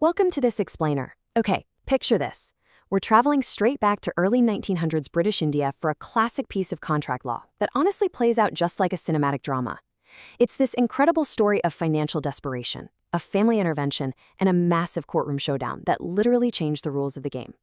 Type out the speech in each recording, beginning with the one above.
Welcome to this explainer. Okay, picture this. We're traveling straight back to early 1900s British India for a classic piece of contract law that honestly plays out just like a cinematic drama. It's this incredible story of financial desperation, of family intervention, and a massive courtroom showdown that literally changed the rules of the game.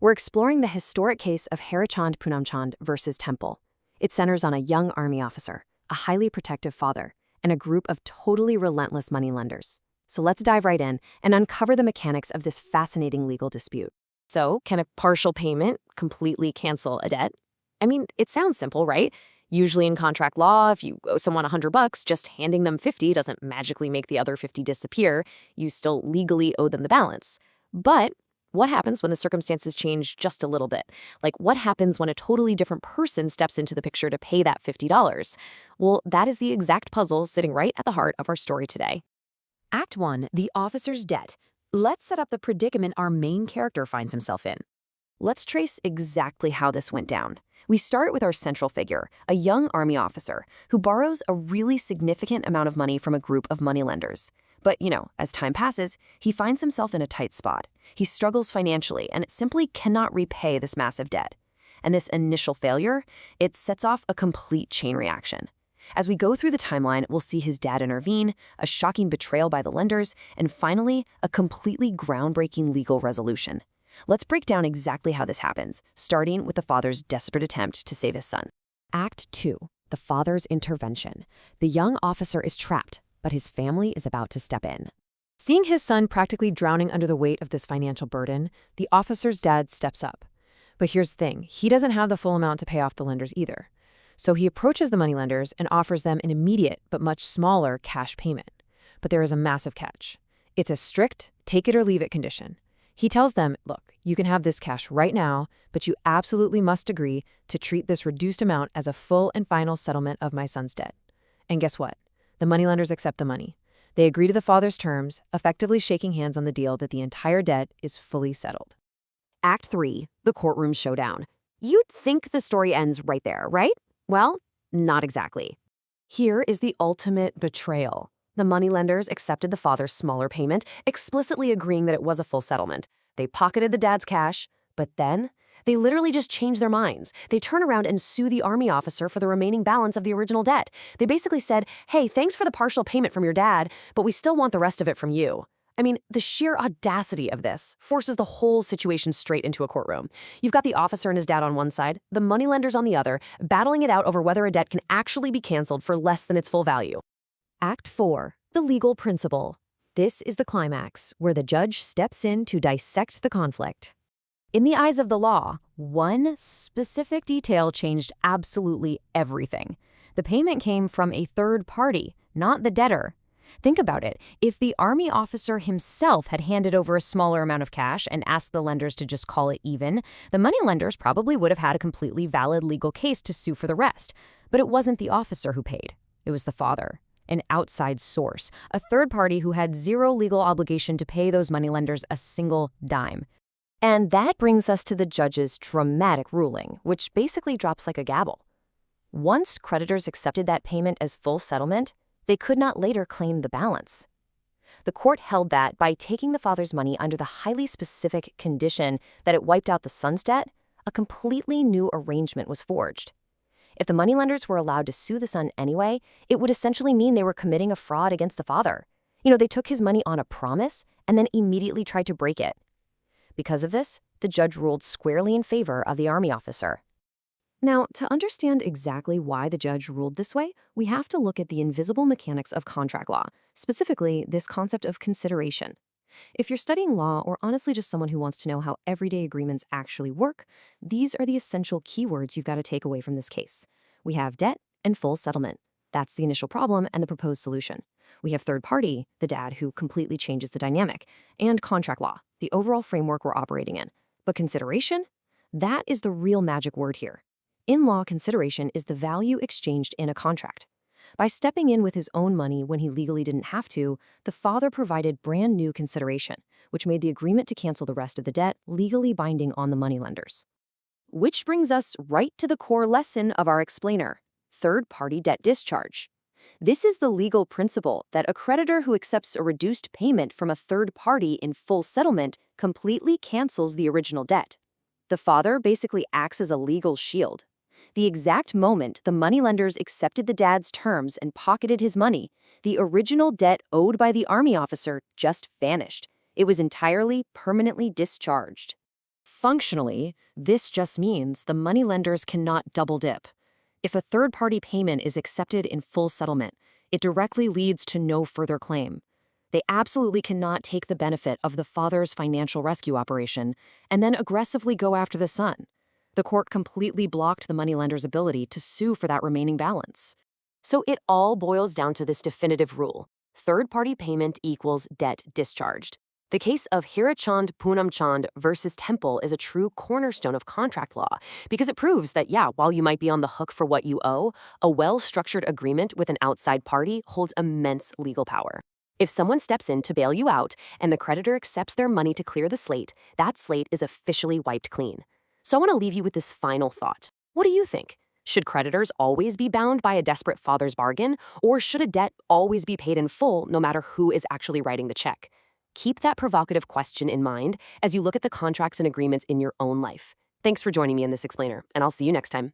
We're exploring the historic case of Hirachand Punamchand versus Temple. It centers on a young army officer, a highly protective father, and a group of totally relentless moneylenders. So let's dive right in and uncover the mechanics of this fascinating legal dispute. So, can a partial payment completely cancel a debt? I mean, it sounds simple, right? Usually in contract law, if you owe someone $100, just handing them 50 doesn't magically make the other 50 disappear. You still legally owe them the balance. But what happens when the circumstances change just a little bit? Like, what happens when a totally different person steps into the picture to pay that $50? Well, that is the exact puzzle sitting right at the heart of our story today. Act 1, the officer's debt. Let's set up the predicament our main character finds himself in. Let's trace exactly how this went down. We start with our central figure, a young army officer who borrows a really significant amount of money from a group of moneylenders. But, as time passes, he finds himself in a tight spot. He struggles financially and simply cannot repay this massive debt. And this initial failure, it sets off a complete chain reaction. As we go through the timeline, we'll see his dad intervene, a shocking betrayal by the lenders, and finally, a completely groundbreaking legal resolution. Let's break down exactly how this happens, starting with the father's desperate attempt to save his son. Act 2, the father's intervention. The young officer is trapped, but his family is about to step in. Seeing his son practically drowning under the weight of this financial burden, the officer's dad steps up. But here's the thing, he doesn't have the full amount to pay off the lenders either. So he approaches the moneylenders and offers them an immediate but much smaller cash payment. But there is a massive catch. It's a strict take-it-or-leave-it condition. He tells them, look, you can have this cash right now, but you absolutely must agree to treat this reduced amount as a full and final settlement of my son's debt. And guess what? The moneylenders accept the money. They agree to the father's terms, effectively shaking hands on the deal that the entire debt is fully settled. Act 3, the courtroom showdown. You'd think the story ends right there, right? Well, not exactly. Here is the ultimate betrayal. The moneylenders accepted the father's smaller payment, explicitly agreeing that it was a full settlement. They pocketed the dad's cash, but then they literally just changed their minds. They turn around and sue the army officer for the remaining balance of the original debt. They basically said, hey, thanks for the partial payment from your dad, but we still want the rest of it from you. I mean, the sheer audacity of this forces the whole situation straight into a courtroom. You've got the officer and his dad on one side, the moneylenders on the other, battling it out over whether a debt can actually be canceled for less than its full value. Act 4, the legal principle. This is the climax, where the judge steps in to dissect the conflict. In the eyes of the law, one specific detail changed absolutely everything. The payment came from a third party, not the debtor. Think about it. If the army officer himself had handed over a smaller amount of cash and asked the lenders to just call it even, the moneylenders probably would have had a completely valid legal case to sue for the rest. But it wasn't the officer who paid. It was the father, an outside source, a third party who had zero legal obligation to pay those moneylenders a single dime. And that brings us to the judge's dramatic ruling, which basically drops like a gavel. Once creditors accepted that payment as full settlement, they could not later claim the balance. The court held that by taking the father's money under the highly specific condition that it wiped out the son's debt, a completely new arrangement was forged. If the moneylenders were allowed to sue the son anyway, it would essentially mean they were committing a fraud against the father. They took his money on a promise and then immediately tried to break it. Because of this, the judge ruled squarely in favor of the army officer. Now, to understand exactly why the judge ruled this way, we have to look at the invisible mechanics of contract law, specifically this concept of consideration. If you're studying law or honestly just someone who wants to know how everyday agreements actually work, these are the essential keywords you've got to take away from this case. We have debt and full settlement. That's the initial problem and the proposed solution. We have third party, the dad, who completely changes the dynamic, and contract law, the overall framework we're operating in. But consideration? That is the real magic word here. In law, consideration is the value exchanged in a contract. By stepping in with his own money when he legally didn't have to, the father provided brand new consideration, which made the agreement to cancel the rest of the debt legally binding on the moneylenders. Which brings us right to the core lesson of our explainer, third-party debt discharge. This is the legal principle that a creditor who accepts a reduced payment from a third party in full settlement completely cancels the original debt. The father basically acts as a legal shield. The exact moment the moneylenders accepted the dad's terms and pocketed his money, the original debt owed by the army officer just vanished. It was entirely, permanently discharged. Functionally, this just means the moneylenders cannot double dip. If a third-party payment is accepted in full settlement, it directly leads to no further claim. They absolutely cannot take the benefit of the father's financial rescue operation and then aggressively go after the son. The court completely blocked the moneylender's ability to sue for that remaining balance. So it all boils down to this definitive rule: third-party payment equals debt discharged. The case of Hirachand Punamchand versus Temple is a true cornerstone of contract law because it proves that, while you might be on the hook for what you owe, a well-structured agreement with an outside party holds immense legal power. If someone steps in to bail you out and the creditor accepts their money to clear the slate, that slate is officially wiped clean. So I want to leave you with this final thought. What do you think? Should creditors always be bound by a desperate father's bargain, or should a debt always be paid in full no matter who is actually writing the check? Keep that provocative question in mind as you look at the contracts and agreements in your own life. Thanks for joining me in this explainer, and I'll see you next time.